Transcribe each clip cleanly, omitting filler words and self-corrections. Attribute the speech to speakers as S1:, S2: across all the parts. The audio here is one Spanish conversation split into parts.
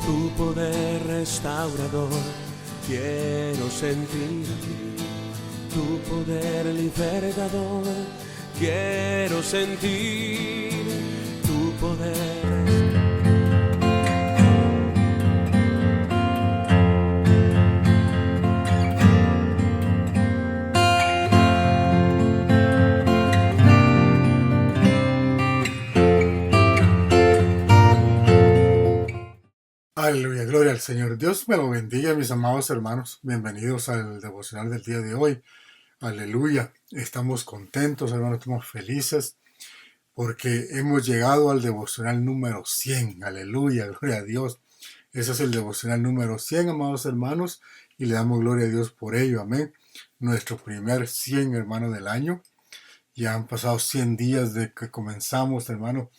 S1: tu poder restaurador, quiero sentir tu poder libertador, quiero sentir tu poder.
S2: Aleluya, gloria al Señor. Dios me lo bendiga, mis amados hermanos. Bienvenidos al devocional del día de hoy. Aleluya. Estamos contentos, hermanos, estamos felices porque hemos llegado al devocional número 100. Aleluya, gloria a Dios. Ese es el devocional número 100, amados hermanos, y le damos gloria a Dios por ello. Amén. Nuestro primer 100, hermano, del año. Ya han pasado 100 días de que comenzamos, hermano,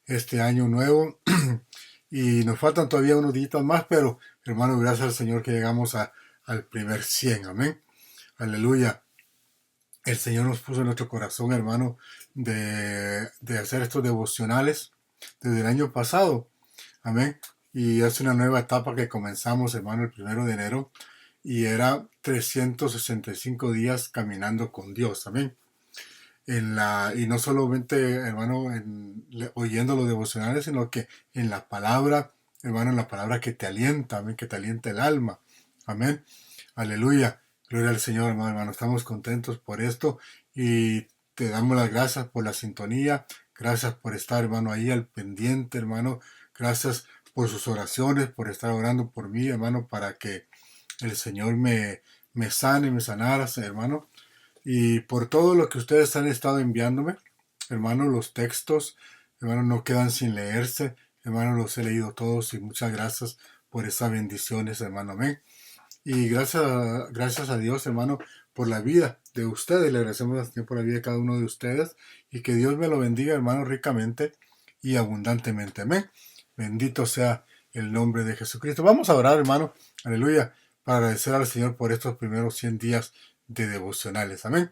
S2: este año nuevo. Y nos faltan todavía unos días más, pero hermano, gracias al Señor que llegamos al primer 100, amén. Aleluya. El Señor nos puso en nuestro corazón, hermano, de hacer estos devocionales desde el año pasado, amén. Y es una nueva etapa que comenzamos, hermano, el 1 de enero, y era 365 días caminando con Dios, amén. Y no solamente, hermano, oyendo los devocionales, sino que en la palabra, hermano, en la palabra que te alienta, amén, que te alienta el alma, amén, aleluya, gloria al Señor, hermano, estamos contentos por esto y te damos las gracias por la sintonía, gracias por estar, hermano, ahí al pendiente, hermano, gracias por sus oraciones, por estar orando por mí, hermano, para que el Señor me sane, me sanara, hermano. Y por todo lo que ustedes han estado enviándome, hermano, los textos, hermano, no quedan sin leerse. Hermano, los he leído todos y muchas gracias por esas bendiciones, hermano. Amén. Y gracias a Dios, hermano, por la vida de ustedes. Le agradecemos al Señor por la vida de cada uno de ustedes. Y que Dios me lo bendiga, hermano, ricamente y abundantemente. Amén. Bendito sea el nombre de Jesucristo. Vamos a orar, hermano. Aleluya. Para agradecer al Señor por estos primeros 100 días de devocionales. Amén.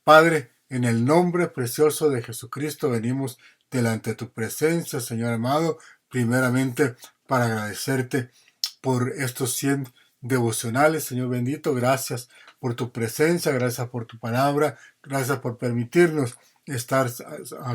S2: Padre, en el nombre precioso de Jesucristo venimos delante de tu presencia, Señor amado, primeramente para agradecerte por estos 100 devocionales, Señor bendito. Gracias por tu presencia, gracias por tu palabra, gracias por permitirnos estar,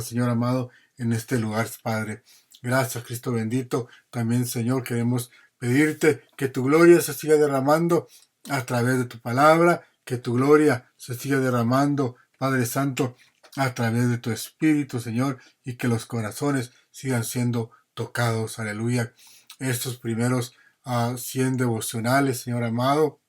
S2: Señor amado, en este lugar, Padre. Gracias, Cristo bendito. También, Señor, queremos pedirte que tu gloria se siga derramando a través de tu palabra, que tu gloria se siga derramando, Padre Santo, a través de tu Espíritu, Señor, y que los corazones sigan siendo tocados. Aleluya. Estos primeros 100 devocionales, Señor amado,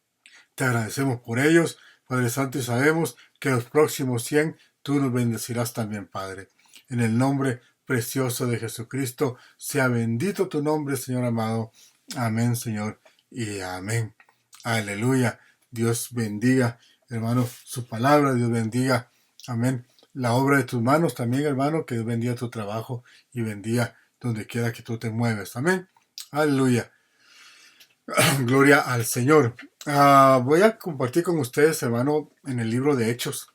S2: te agradecemos por ellos, Padre Santo, y sabemos que los próximos 100 tú nos bendecirás también, Padre. En el nombre precioso de Jesucristo, sea bendito tu nombre, Señor amado. Amén, Señor, y amén. Aleluya. Dios bendiga, hermano, su palabra. Dios bendiga, amén, la obra de tus manos también, hermano. Que Dios bendiga tu trabajo y bendiga donde quiera que tú te mueves. Amén. Aleluya. Gloria al Señor. Voy a compartir con ustedes, hermano, en el libro de Hechos,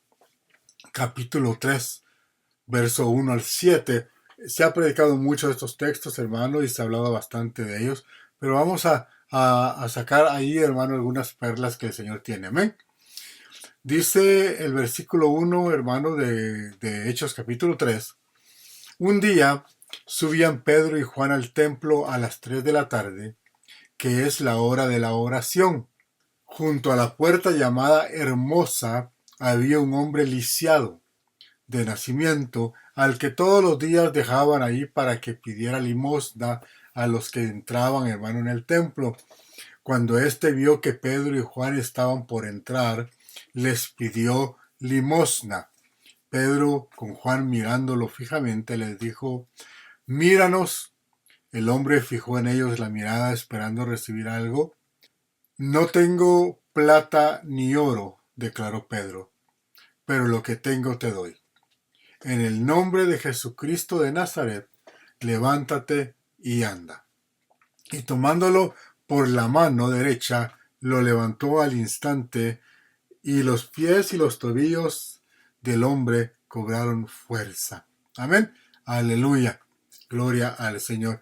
S2: capítulo 3, verso 1 al 7. Se ha predicado mucho de estos textos, hermano, y se ha hablado bastante de ellos, pero vamos a sacar ahí, hermano, algunas perlas que el Señor tiene. Amén. Dice el versículo 1, hermano, de Hechos capítulo 3. Un día subían Pedro y Juan al templo a las 3 de la tarde, que es la hora de la oración. Junto a la puerta llamada Hermosa había un hombre lisiado de nacimiento, al que todos los días dejaban ahí para que pidiera limosna a los que entraban, hermano, en el templo. Cuando éste vio que Pedro y Juan estaban por entrar, les pidió limosna. Pedro, con Juan mirándolo fijamente, les dijo: míranos. El hombre fijó en ellos la mirada esperando recibir algo. No tengo plata ni oro, declaró Pedro, pero lo que tengo te doy. En el nombre de Jesucristo de Nazaret, levántate y anda. Y tomándolo por la mano derecha, lo levantó al instante, y los pies y los tobillos del hombre cobraron fuerza. Amén. Aleluya. Gloria al Señor.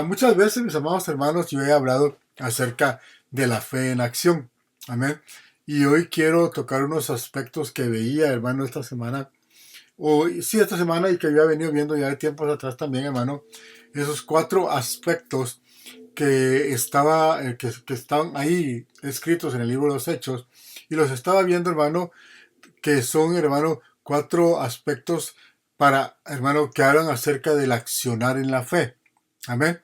S2: Muchas veces, mis amados hermanos, yo he hablado acerca de la fe en acción. Amén. Y hoy quiero tocar unos aspectos que veía, hermano, esta semana. Sí, esta semana y que había venido viendo ya de tiempos atrás también, hermano. Esos 4 aspectos que estaban ahí escritos en el libro de los Hechos. Y los estaba viendo, hermano, que son, hermano, 4 aspectos hermano, que hablan acerca del accionar en la fe. Amén.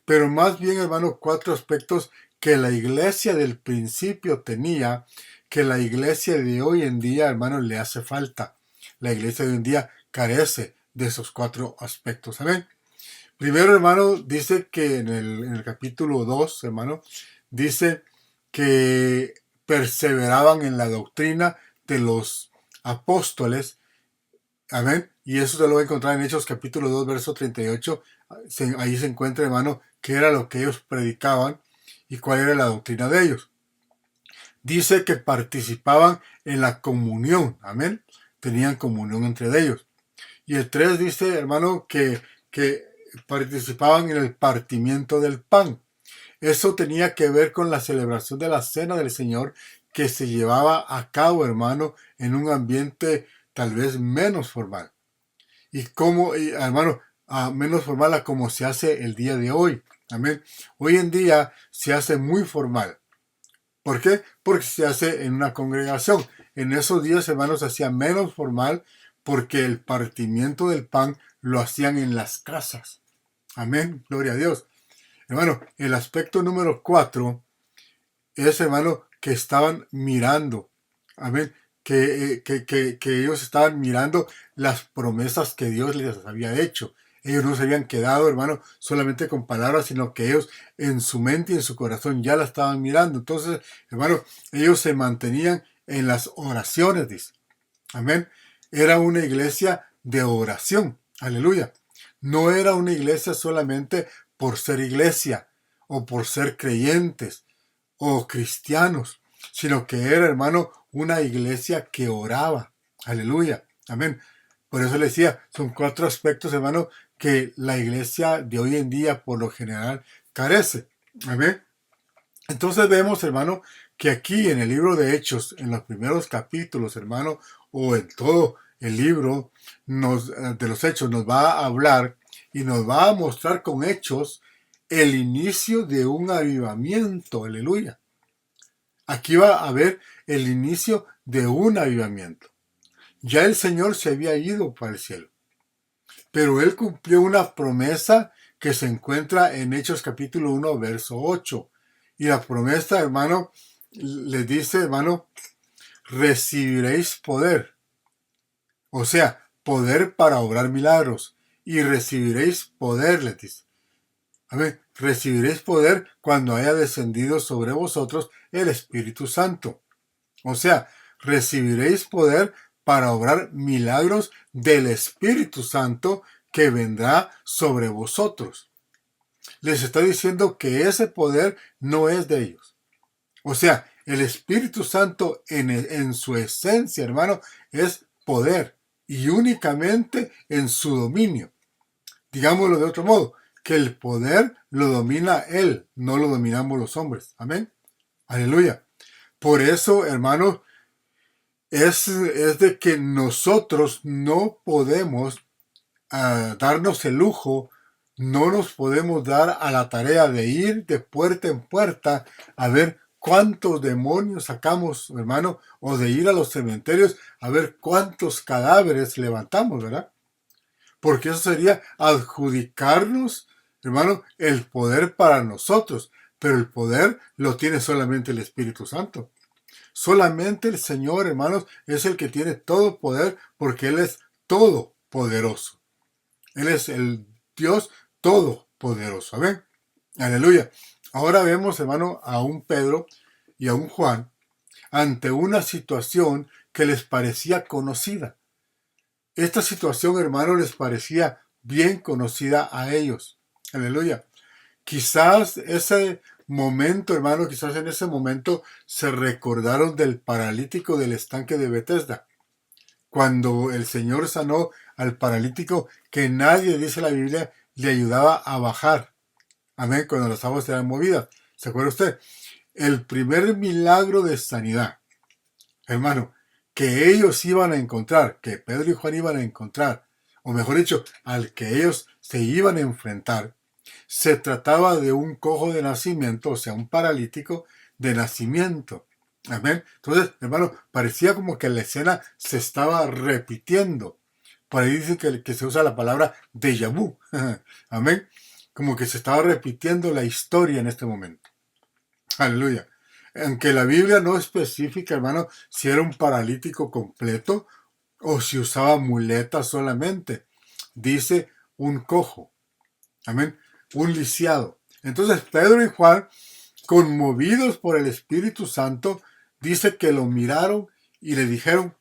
S2: Pero más bien, hermano, 4 aspectos que la iglesia del principio tenía, que la iglesia de hoy en día, hermano, le hace falta. La iglesia de hoy en día carece de esos 4 aspectos. Amén. Primero, hermano, dice que en el capítulo 2, hermano, dice que perseveraban en la doctrina de los apóstoles. Amén. Y eso se lo va a encontrar en Hechos capítulo 2, verso 38. Ahí se encuentra, hermano, qué era lo que ellos predicaban y cuál era la doctrina de ellos. Dice que participaban en la comunión. Amén. Tenían comunión entre ellos. Y el 3 dice, hermano, que participaban en el partimiento del pan. Eso tenía que ver con la celebración de la cena del Señor que se llevaba a cabo, hermano, en un ambiente tal vez menos formal. Hermano, menos formal a como se hace el día de hoy. Amén. Hoy en día se hace muy formal. ¿Por qué? Porque se hace en una congregación. En esos días, hermanos, se hacía menos formal porque el partimiento del pan lo hacían en las casas. Amén. Gloria a Dios. Hermano, el aspecto número 4 es, hermano, que estaban mirando. Amén. Que ellos estaban mirando las promesas que Dios les había hecho. Ellos no se habían quedado, hermano, solamente con palabras, sino que ellos en su mente y en su corazón ya la estaban mirando. Entonces, hermano, ellos se mantenían en las oraciones, dice. Amén. Era una iglesia de oración. Aleluya. No era una iglesia solamente por ser iglesia o por ser creyentes o cristianos, sino que era, hermano, una iglesia que oraba. Aleluya. Amén. Por eso le decía, son 4 aspectos, hermano, que la iglesia de hoy en día por lo general carece. Amén. Entonces vemos, hermano, que aquí en el libro de Hechos, en los primeros capítulos, hermano, o en todo el libro de los Hechos, nos va a hablar y nos va a mostrar con hechos el inicio de un avivamiento. Aleluya. Aquí va a haber el inicio de un avivamiento. Ya el Señor se había ido para el cielo, pero Él cumplió una promesa que se encuentra en Hechos capítulo 1, verso 8. Y la promesa, hermano, les dice, hermano, recibiréis poder. O sea, poder para obrar milagros. Y recibiréis poder, les dice. Amén. Recibiréis poder cuando haya descendido sobre vosotros el Espíritu Santo. O sea, recibiréis poder para obrar milagros del Espíritu Santo que vendrá sobre vosotros. Les está diciendo que ese poder no es de ellos. O sea, el Espíritu Santo en su esencia, hermano, es poder y únicamente en su dominio. Digámoslo de otro modo, que el poder lo domina Él, no lo dominamos los hombres. Amén. Aleluya. Por eso, hermanos, es de que nosotros no podemos darnos el lujo, no nos podemos dar a la tarea de ir de puerta en puerta a ver cuántos demonios sacamos, hermano, o de ir a los cementerios a ver cuántos cadáveres levantamos, ¿verdad? Porque eso sería adjudicarnos, hermano, el poder para nosotros, pero el poder lo tiene solamente el Espíritu Santo. Solamente el Señor, hermanos, es el que tiene todo poder porque Él es todopoderoso. Él es el Dios todopoderoso. ¿Ven? Aleluya. Ahora vemos, hermano, a un Pedro y a un Juan ante una situación que les parecía conocida. Esta situación, hermano, les parecía bien conocida a ellos. Aleluya. Quizás ese momento, hermano, quizás en ese momento se recordaron del paralítico del estanque de Betesda. Cuando el Señor sanó al paralítico, que nadie, dice la Biblia, le ayudaba a bajar. Amén, cuando las aguas eran movidas. ¿Se acuerda usted? El primer milagro de sanidad, hermano, que ellos iban a encontrar, que Pedro y Juan iban a encontrar, o mejor dicho, al que ellos se iban a enfrentar, se trataba de un cojo de nacimiento, o sea, un paralítico de nacimiento. Amén. Entonces, hermano, parecía como que la escena se estaba repitiendo. Por ahí dicen que se usa la palabra déjà vu. Amén. Como que se estaba repitiendo la historia en este momento. Aleluya. Aunque la Biblia no especifica, hermano, si era un paralítico completo o si usaba muletas solamente. Dice un cojo. Amén. Un lisiado. Entonces Pedro y Juan, conmovidos por el Espíritu Santo, dice que lo miraron y le dijeron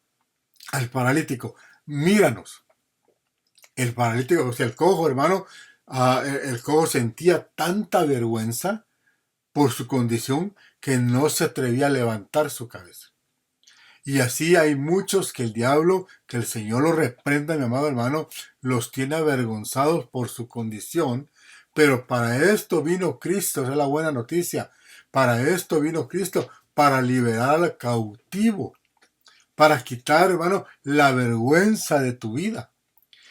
S2: al paralítico, míranos. El paralítico, o sea, el cojo, hermano, el cojo sentía tanta vergüenza por su condición que no se atrevía a levantar su cabeza. Y así hay muchos que el diablo, que el Señor los reprenda, mi amado hermano, los tiene avergonzados por su condición, pero para esto vino Cristo, esa es la buena noticia. Para esto vino Cristo, para liberar al cautivo, para quitar, hermano, la vergüenza de tu vida.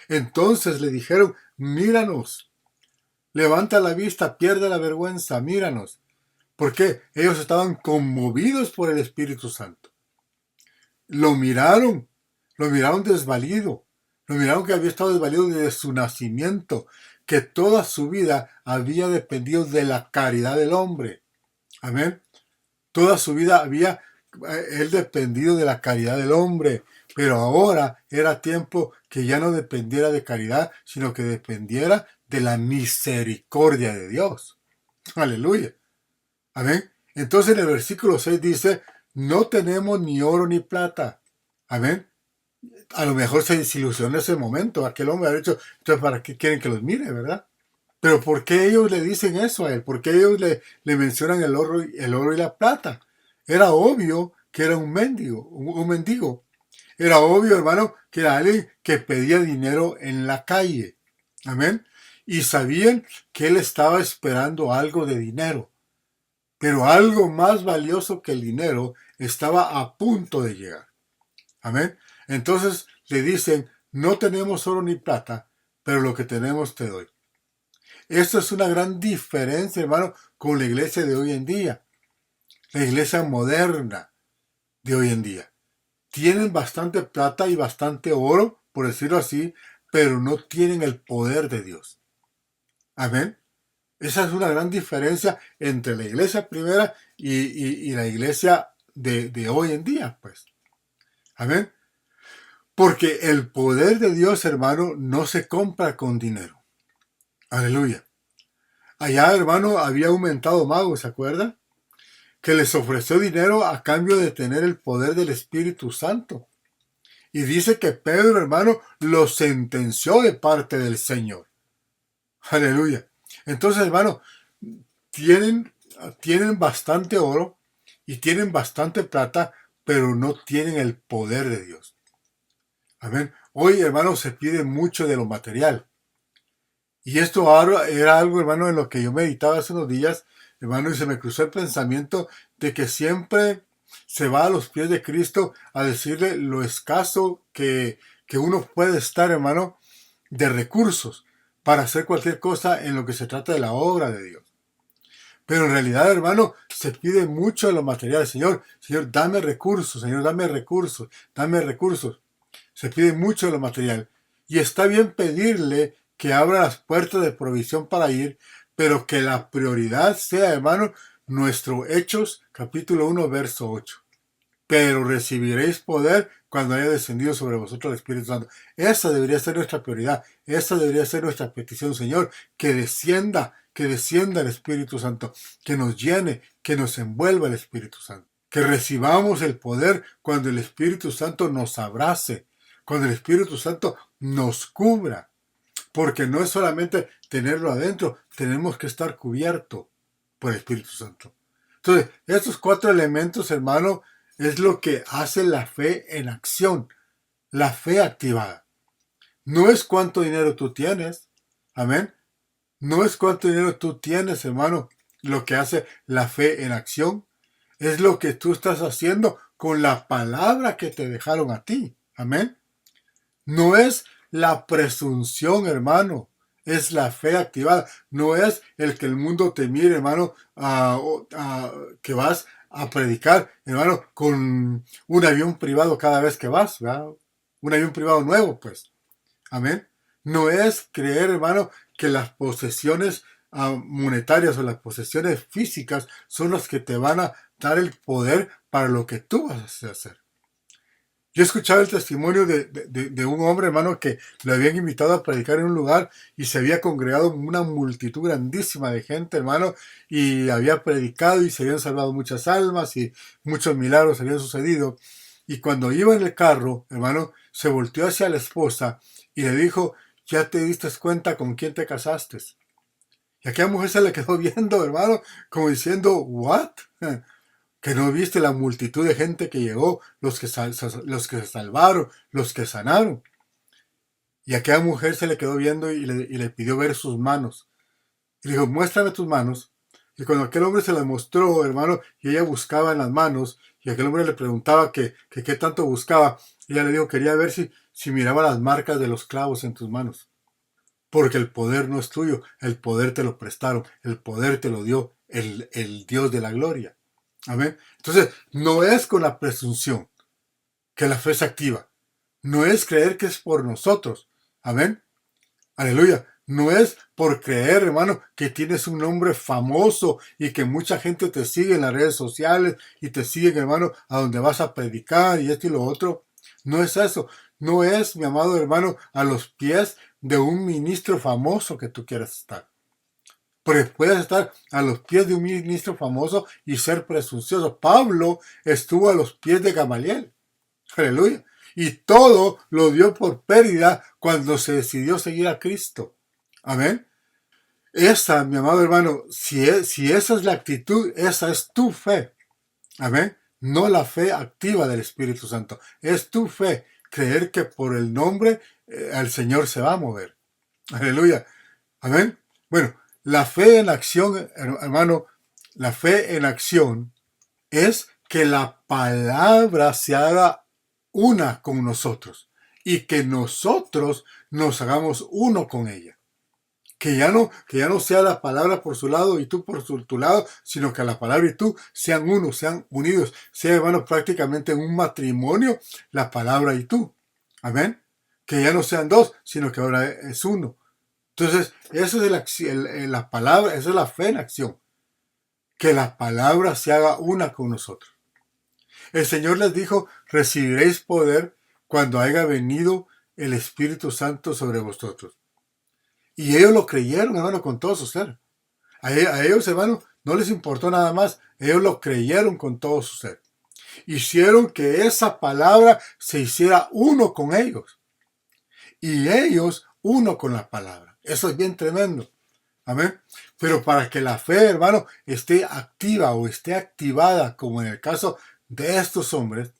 S2: Entonces le dijeron, míranos, levanta la vista, pierde la vergüenza, míranos. ¿Por qué? Ellos estaban conmovidos por el Espíritu Santo. Lo miraron desvalido, lo miraron que había estado desvalido desde su nacimiento, que toda su vida había dependido de la caridad del hombre. Amén. Toda su vida había él dependido de la caridad del hombre, pero ahora era tiempo que ya no dependiera de caridad, sino que dependiera de la misericordia de Dios. Aleluya. Amén. Entonces en el versículo 6 dice, no tenemos ni oro ni plata. Amén. A lo mejor se desilusionó en ese momento. Aquel hombre ha dicho, entonces ¿para qué quieren que los mire, verdad? Pero ¿por qué ellos le dicen eso a él? ¿Por qué ellos le mencionan el oro y la plata? Era obvio que era un mendigo, un mendigo. Era obvio, hermano, que era alguien que pedía dinero en la calle. Amén. Y sabían que él estaba esperando algo de dinero. Pero algo más valioso que el dinero estaba a punto de llegar. Amén. Entonces le dicen, no tenemos oro ni plata, pero lo que tenemos te doy. Esto es una gran diferencia, hermano, con la iglesia de hoy en día. La iglesia moderna de hoy en día. Tienen bastante plata y bastante oro, por decirlo así, pero no tienen el poder de Dios. Amén. Esa es una gran diferencia entre la iglesia primera y la iglesia de hoy en día, pues. Amén. Porque el poder de Dios, hermano, no se compra con dinero. Aleluya. Allá, hermano, había aumentado mago, ¿se acuerda? Que les ofreció dinero a cambio de tener el poder del Espíritu Santo. Y dice que Pedro, hermano, lo sentenció de parte del Señor. Aleluya. Entonces, hermano, tienen bastante oro y tienen bastante plata, pero no tienen el poder de Dios. Amén. Hoy, hermano, se pide mucho de lo material. Y esto era algo, hermano, en lo que yo meditaba hace unos días, hermano, y se me cruzó el pensamiento de que siempre se va a los pies de Cristo a decirle lo escaso que uno puede estar, hermano, de recursos para hacer cualquier cosa en lo que se trata de la obra de Dios. Pero en realidad, hermano, se pide mucho de lo material. Señor, dame recursos, Señor, dame recursos, dame recursos. Se pide mucho de lo material. Y está bien pedirle que abra las puertas de provisión para ir, pero que la prioridad sea, hermano, nuestro Hechos, capítulo 1, verso 8. Pero recibiréis poder cuando haya descendido sobre vosotros el Espíritu Santo. Esa debería ser nuestra prioridad. Esa debería ser nuestra petición, Señor, que descienda el Espíritu Santo, que nos llene, que nos envuelva el Espíritu Santo. Que recibamos el poder cuando el Espíritu Santo nos abrace, cuando el Espíritu Santo nos cubra. Porque no es solamente tenerlo adentro, tenemos que estar cubiertos por el Espíritu Santo. Entonces, estos 4 elementos, hermano, es lo que hace la fe en acción, la fe activada. No es cuánto dinero tú tienes, amén, No es cuánto dinero tú tienes, hermano, lo que hace la fe en acción. Es lo que tú estás haciendo con la palabra que te dejaron a ti. Amén. No es la presunción, hermano. Es la fe activada. No es el que el mundo te mire, hermano, que vas a predicar, hermano, con un avión privado cada vez que vas, ¿verdad? Un avión privado nuevo, pues. Amén. No es creer, hermano, que las posesiones monetarias o las posesiones físicas son las que te van a dar el poder para lo que tú vas a hacer. Yo escuchaba el testimonio de un hombre, hermano, que lo habían invitado a predicar en un lugar y se había congregado una multitud grandísima de gente, hermano, y había predicado y se habían salvado muchas almas y muchos milagros habían sucedido. Y cuando iba en el carro, hermano, se volteó hacia la esposa y le dijo, ¿ya te diste cuenta con quién te casaste? Y aquella mujer se le quedó viendo, hermano, como diciendo, ¿what? Que no viste la multitud de gente que llegó, los que se salvaron, los que sanaron. Y aquella mujer se le quedó viendo y le pidió ver sus manos. Y le dijo, muéstrame tus manos. Y cuando aquel hombre se las mostró, hermano, y ella buscaba en las manos, y aquel hombre le preguntaba que qué tanto buscaba, ella le dijo, quería ver si miraba las marcas de los clavos en tus manos. Porque el poder no es tuyo, el poder te lo prestaron, el poder te lo dio el Dios de la gloria. Amén. Entonces, no es con la presunción que la fe se activa. No es creer que es por nosotros. Amén. Aleluya. No es por creer, hermano, que tienes un nombre famoso y que mucha gente te sigue en las redes sociales y te siguen, hermano, a donde vas a predicar y esto y lo otro. No es eso. No es, mi amado hermano, a los pies de un ministro famoso que tú quieras estar. Porque puedes estar a los pies de un ministro famoso y ser presuncioso. Pablo estuvo a los pies de Gamaliel. Aleluya. Y todo lo dio por pérdida cuando se decidió seguir a Cristo. Amén. Esa, mi amado hermano, si esa es la actitud, esa es tu fe. Amén. No la fe activa del Espíritu Santo. Es tu fe. Creer que por el nombre el Señor se va a mover. Aleluya. Amén. Bueno, la fe en acción, hermano, la fe en acción es que la palabra se haga una con nosotros y que nosotros nos hagamos uno con ella. Que ya no sea la palabra por su lado y tú por tu lado, sino que la palabra y tú sean uno, sean unidos, sea, hermano, prácticamente un matrimonio, la palabra y tú. Amén. Que ya no sean dos, sino que ahora es uno. Entonces, eso es la palabra, esa es la fe en acción. Que la palabra se haga una con nosotros. El Señor les dijo, recibiréis poder cuando haya venido el Espíritu Santo sobre vosotros. Y ellos lo creyeron, hermano, con todo su ser. A ellos, hermano, no les importó nada más. Ellos lo creyeron con todo su ser. Hicieron que esa palabra se hiciera uno con ellos. Y ellos uno con la palabra. Eso es bien tremendo. Amén. Pero para que la fe, hermano, esté activa o esté activada, como en el caso de estos hombres,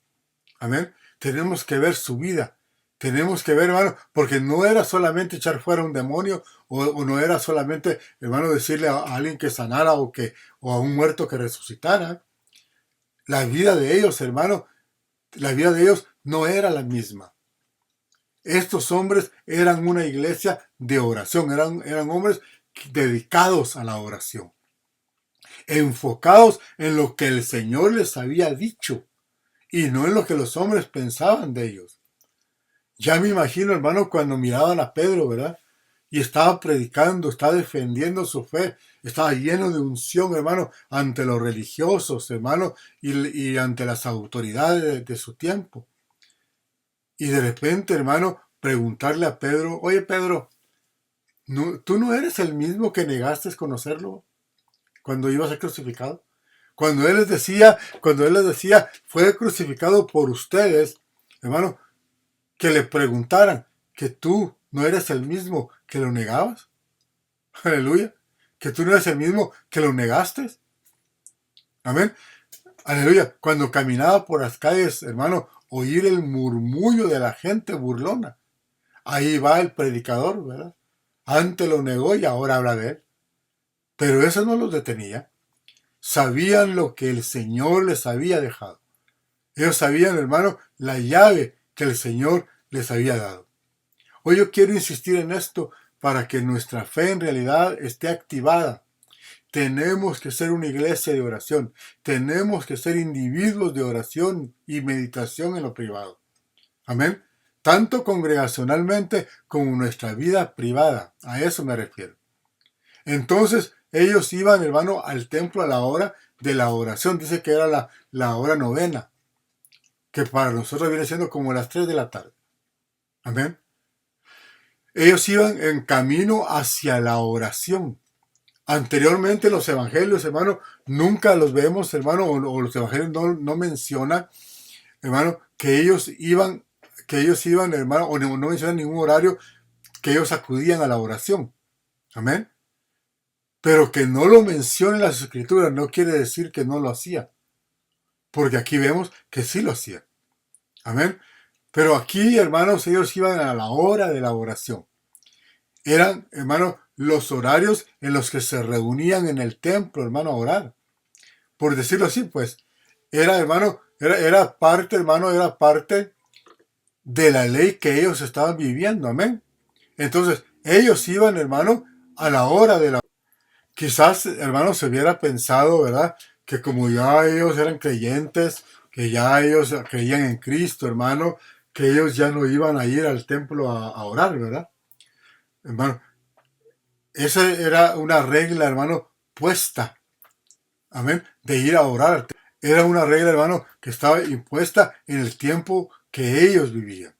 S2: amén, tenemos que ver su vida. Tenemos que ver, hermano, porque no era solamente echar fuera un demonio o no era solamente, hermano, decirle a alguien que sanara o a un muerto que resucitara. La vida de ellos, hermano, la vida de ellos no era la misma. Estos hombres eran una iglesia de oración, eran hombres dedicados a la oración, enfocados en lo que el Señor les había dicho y no en lo que los hombres pensaban de ellos. Ya me imagino, hermano, cuando miraban a Pedro, ¿verdad? Y estaba predicando, estaba defendiendo su fe, estaba lleno de unción, hermano, ante los religiosos, hermano, y ante las autoridades de su tiempo. Y de repente, hermano, preguntarle a Pedro, oye Pedro, ¿tú no eres el mismo que negaste conocerlo cuando iba a ser crucificado? Cuando él les decía, fue crucificado por ustedes, hermano, que le preguntaran que tú no eres el mismo que lo negabas. Aleluya. Que tú no eres el mismo que lo negaste. Amén. Aleluya. Cuando caminaba por las calles, hermano, oír el murmullo de la gente burlona. Ahí va el predicador, ¿verdad? Antes lo negó y ahora habla de él. Pero eso no los detenía. Sabían lo que el Señor les había dejado. Ellos sabían, hermano, la llave que el Señor les había dado. Hoy yo quiero insistir en esto para que nuestra fe en realidad esté activada. Tenemos que ser una iglesia de oración. Tenemos que ser individuos de oración y meditación en lo privado. Amén. Tanto congregacionalmente como nuestra vida privada. A eso me refiero. Entonces, ellos iban, hermano, al templo a la hora de la oración. Dice que era la hora novena, que para nosotros viene siendo como las 3 de la tarde. Amén. Ellos iban en camino hacia la oración. Anteriormente los evangelios, hermano, nunca los vemos, hermano, o los evangelios no mencionan, hermano, que ellos iban, hermano, o no mencionan ningún horario que ellos acudían a la oración. Amén. Pero que no lo mencionen las escrituras no quiere decir que no lo hacía. Porque aquí vemos que sí lo hacía. Amén. Pero aquí, hermanos, ellos iban a la hora de la oración. Eran, hermano, los horarios en los que se reunían en el templo, hermano, a orar. Por decirlo así, pues, era, hermano, era parte, hermano, era parte de la ley que ellos estaban viviendo. Amén. Entonces, ellos iban, hermano, a la hora de la... Quizás, hermano, se hubiera pensado, ¿verdad? Que como ya ellos eran creyentes, que ya ellos creían en Cristo, hermano, que ellos ya no iban a ir al templo a orar, ¿verdad? Hermano, esa era una regla, hermano, puesta, amén, de ir a orar. Era una regla, hermano, que estaba impuesta en el tiempo que ellos vivían.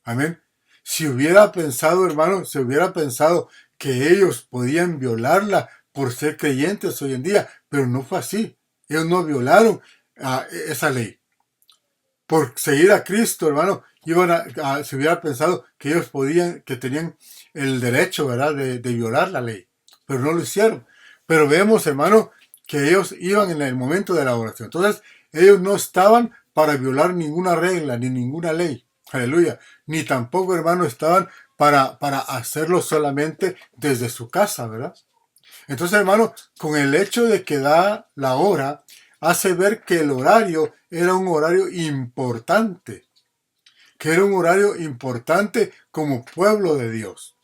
S2: Amén. Si hubiera pensado, hermano, se hubiera pensado que ellos podían violarla por ser creyentes hoy en día, pero no fue así. Ellos no violaron esa ley. Por seguir a Cristo, hermano, se hubiera pensado que ellos que tenían el derecho, ¿verdad?, de violar la ley, pero no lo hicieron. Pero vemos, hermano, que ellos iban en el momento de la oración. Entonces, ellos no estaban para violar ninguna regla ni ninguna ley. Aleluya. Ni tampoco, hermano, estaban para hacerlo solamente desde su casa, ¿verdad? Entonces, hermano, con el hecho de que da la hora, hace ver que el horario era un horario importante. Que era un horario importante como pueblo de Dios.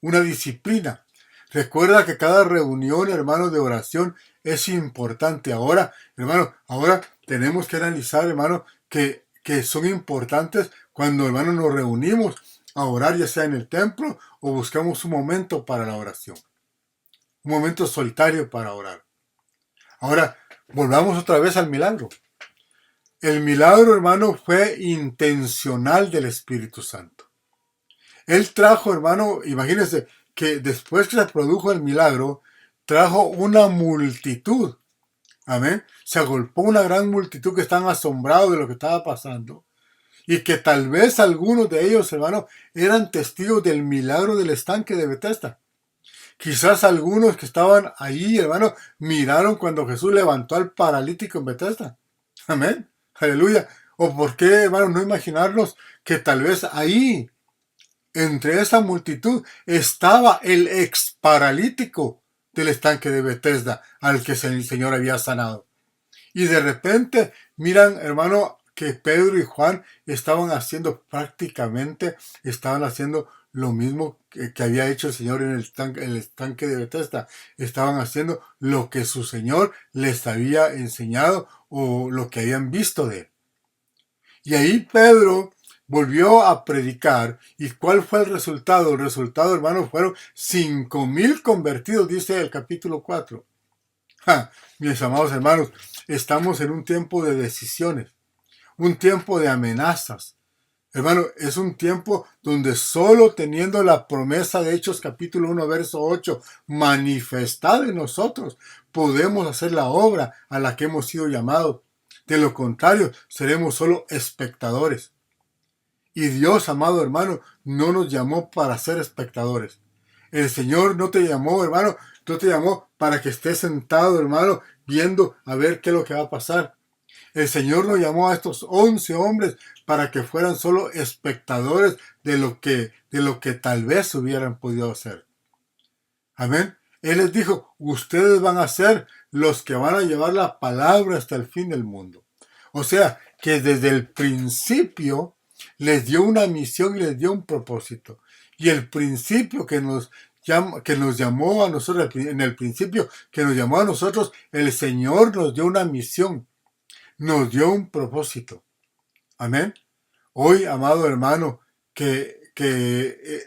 S2: Una disciplina. Recuerda que cada reunión, hermano, de oración es importante. Ahora, hermano, ahora tenemos que analizar, hermano, que son importantes cuando, hermano, nos reunimos a orar, ya sea en el templo o buscamos un momento para la oración. Un momento solitario para orar. Ahora, volvamos otra vez al milagro. El milagro, hermano, fue intencional del Espíritu Santo. Él trajo, hermano, imagínense que después que se produjo el milagro, trajo una multitud. Amén. Se agolpó una gran multitud que están asombrados de lo que estaba pasando. Y que tal vez algunos de ellos, hermano, eran testigos del milagro del estanque de Betesda. Quizás algunos que estaban ahí, hermano, miraron cuando Jesús levantó al paralítico en Betesda. Amén. Aleluya. O por qué, hermano, no imaginarnos que tal vez ahí, entre esa multitud, estaba el ex paralítico del estanque de Betesda, al que el Señor había sanado. Y de repente, miran, hermano, que Pedro y Juan estaban haciendo lo mismo que había hecho el Señor en el estanque de Betesda. Estaban haciendo lo que su Señor les había enseñado o lo que habían visto de él. Y ahí Pedro volvió a predicar. ¿Y cuál fue el resultado? El resultado, hermano, fueron 5,000 convertidos, dice el capítulo 4. Mis amados hermanos, estamos en un tiempo de decisiones, un tiempo de amenazas. Hermano, es un tiempo donde solo teniendo la promesa de Hechos capítulo 1, verso 8, manifestada en nosotros, podemos hacer la obra a la que hemos sido llamados. De lo contrario, seremos solo espectadores. Y Dios, amado hermano, no nos llamó para ser espectadores. El Señor no te llamó, hermano, no te llamó para que estés sentado, hermano, viendo a ver qué es lo que va a pasar. El Señor nos llamó a estos 11 hombres para que fueran solo espectadores de de lo que tal vez hubieran podido hacer. Amén. Él les dijo, ustedes van a ser los que van a llevar la palabra hasta el fin del mundo. O sea, que desde el principio les dio una misión y les dio un propósito. Y el principio que nos llamó a nosotros, en el principio que nos llamó a nosotros, el Señor nos dio una misión, nos dio un propósito. Amén. Hoy, amado hermano, que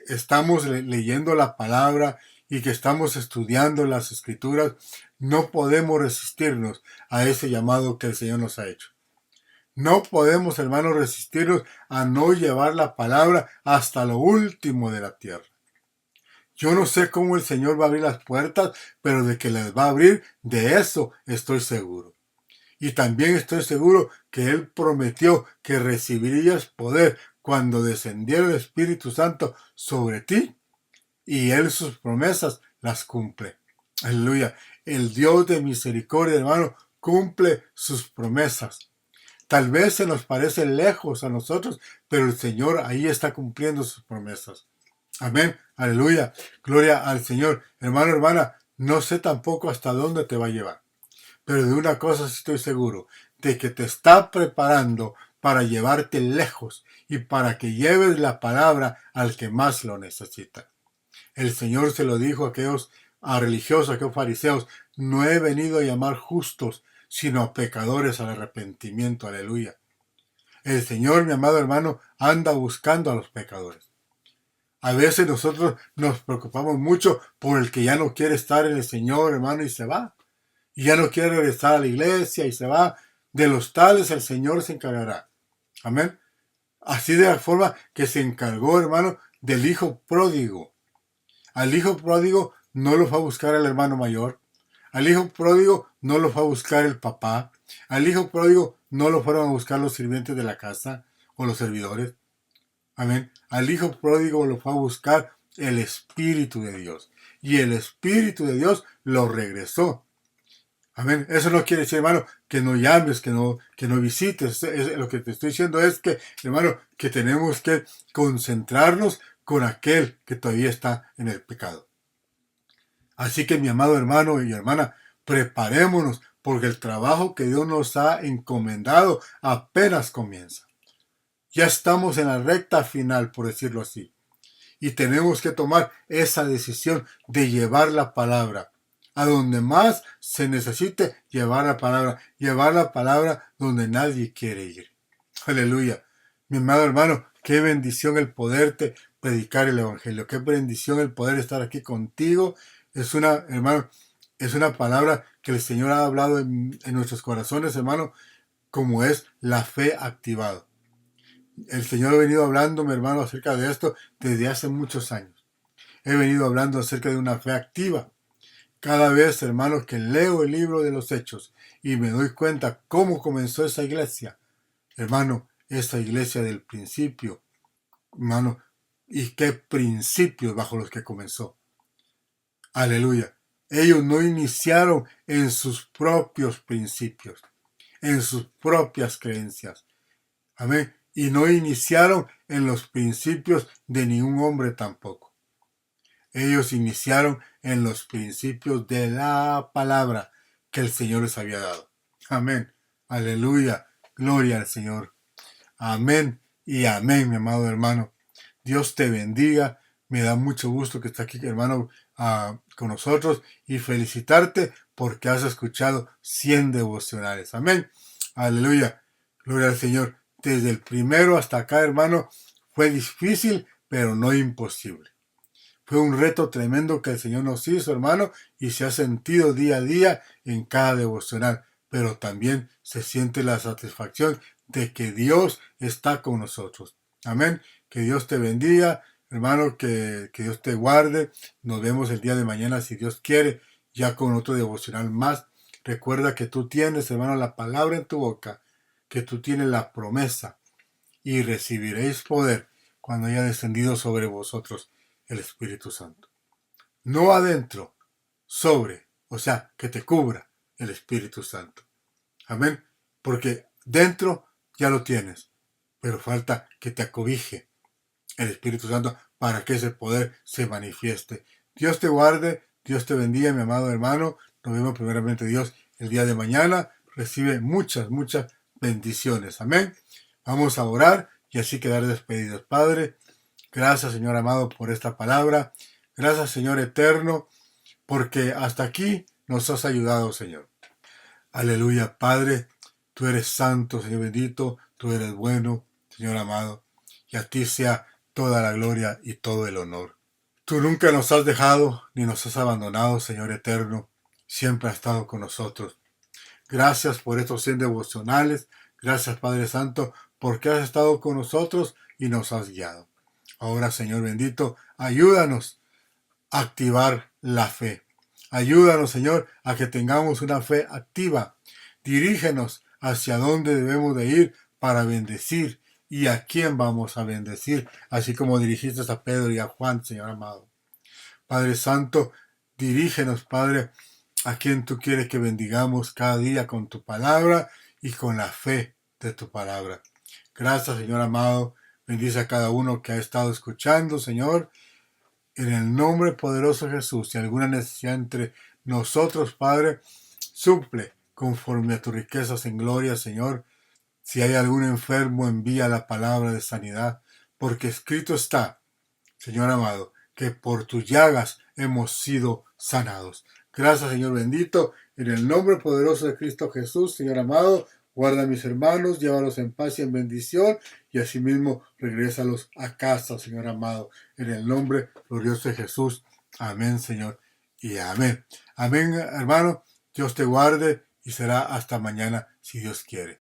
S2: estamos leyendo la palabra y que estamos estudiando las escrituras, no podemos resistirnos a ese llamado que el Señor nos ha hecho. No podemos, hermanos, resistirnos a no llevar la palabra hasta lo último de la tierra. Yo no sé cómo el Señor va a abrir las puertas, pero de que les va a abrir, de eso estoy seguro. Y también estoy seguro que Él prometió que recibirías poder cuando descendiera el Espíritu Santo sobre ti. Y Él sus promesas las cumple. Aleluya. El Dios de misericordia, hermano, cumple sus promesas. Tal vez se nos parece lejos a nosotros, pero el Señor ahí está cumpliendo sus promesas. Amén. Aleluya. Gloria al Señor. Hermano, hermana, no sé tampoco hasta dónde te va a llevar. Pero de una cosa sí estoy seguro, de que te está preparando para llevarte lejos y para que lleves la palabra al que más lo necesita. El Señor se lo dijo a aquellos religiosos, a aquellos fariseos, no he venido a llamar justos, sino a pecadores al arrepentimiento. Aleluya. El Señor, mi amado hermano, anda buscando a los pecadores. A veces nosotros nos preocupamos mucho por el que ya no quiere estar en el Señor, hermano, y se va. Y ya no quiere regresar a la iglesia y se va. De los tales el Señor se encargará. Amén. Así de la forma que se encargó, hermano, del hijo pródigo. Al hijo pródigo no lo fue a buscar el hermano mayor. Al hijo pródigo no lo fue a buscar el papá. Al hijo pródigo no lo fueron a buscar los sirvientes de la casa o los servidores. Amén. Al hijo pródigo lo fue a buscar el Espíritu de Dios. Y el Espíritu de Dios lo regresó. Amén. Eso no quiere decir, hermano, que no llames, que no visites. Lo que te estoy diciendo es que, hermano, que tenemos que concentrarnos con aquel que todavía está en el pecado. Así que, mi amado hermano y hermana, preparémonos porque el trabajo que Dios nos ha encomendado apenas comienza. Ya estamos en la recta final, por decirlo así. Y tenemos que tomar esa decisión de llevar la palabra a donde más se necesite, llevar la palabra donde nadie quiere ir. Aleluya. Mi amado hermano, qué bendición el poderte predicar el Evangelio, qué bendición el poder estar aquí contigo. Hermano, es una palabra que el Señor ha hablado en nuestros corazones, hermano, como es la fe activada. El Señor ha venido hablando, mi hermano, acerca de esto desde hace muchos años. He venido hablando acerca de una fe activa. Cada vez, hermanos, que leo el libro de los Hechos y me doy cuenta cómo comenzó esa iglesia, hermano, esa iglesia del principio, hermano, y qué principios bajo los que comenzó. Aleluya. Ellos no iniciaron en sus propios principios, en sus propias creencias. Amén. Y no iniciaron en los principios de ningún hombre tampoco. Ellos iniciaron en los principios de la palabra que el Señor les había dado. Amén. Aleluya. Gloria al Señor. Amén y amén, mi amado hermano. Dios te bendiga. Me da mucho gusto que estés aquí, hermano, con nosotros y felicitarte porque has escuchado 100 devocionales. Amén. Aleluya. Gloria al Señor. Desde el primero hasta acá, hermano, fue difícil, pero no imposible. Fue un reto tremendo que el Señor nos hizo, hermano, y se ha sentido día a día en cada devocional. Pero también se siente la satisfacción de que Dios está con nosotros. Amén. Que Dios te bendiga, hermano, que Dios te guarde. Nos vemos el día de mañana, si Dios quiere, ya con otro devocional más. Recuerda que tú tienes, hermano, la palabra en tu boca, que tú tienes la promesa y recibiréis poder cuando haya descendido sobre vosotros el Espíritu Santo. No adentro, o sea, que te cubra el Espíritu Santo. Amén. Porque dentro ya lo tienes, pero falta que te acobije el Espíritu Santo para que ese poder se manifieste. Dios te guarde, Dios te bendiga, mi amado hermano. Nos vemos primeramente, Dios, el día de mañana. Recibe muchas, muchas bendiciones. Amén. Vamos a orar y así quedar despedidos. Padre, gracias, Señor amado, por esta palabra. Gracias, Señor eterno, porque hasta aquí nos has ayudado, Señor. Aleluya, Padre. Tú eres santo, Señor bendito. Tú eres bueno, Señor amado. Y a ti sea toda la gloria y todo el honor. Tú nunca nos has dejado ni nos has abandonado, Señor eterno. Siempre has estado con nosotros. Gracias por estos 100 devocionales. Gracias, Padre Santo, porque has estado con nosotros y nos has guiado. Ahora, Señor bendito, ayúdanos a activar la fe. Ayúdanos, Señor, a que tengamos una fe activa. Dirígenos hacia dónde debemos de ir para bendecir y a quién vamos a bendecir, así como dirigiste a Pedro y a Juan, Señor amado. Padre Santo, dirígenos, Padre, a quien tú quieres que bendigamos cada día con tu palabra y con la fe de tu palabra. Gracias, Señor amado. Bendice a cada uno que ha estado escuchando, Señor. En el nombre poderoso de Jesús, si alguna necesidad entre nosotros, Padre, suple conforme a tus riquezas en gloria, Señor. Si hay algún enfermo, envía la palabra de sanidad, porque escrito está, Señor amado, que por tus llagas hemos sido sanados. Gracias, Señor bendito, en el nombre poderoso de Cristo Jesús, Señor amado, guarda a mis hermanos, llévalos en paz y en bendición, y asimismo regrésalos a casa, Señor amado, en el nombre glorioso de Jesús. Amén, Señor, y amén. Amén, hermano, Dios te guarde, y será hasta mañana, si Dios quiere.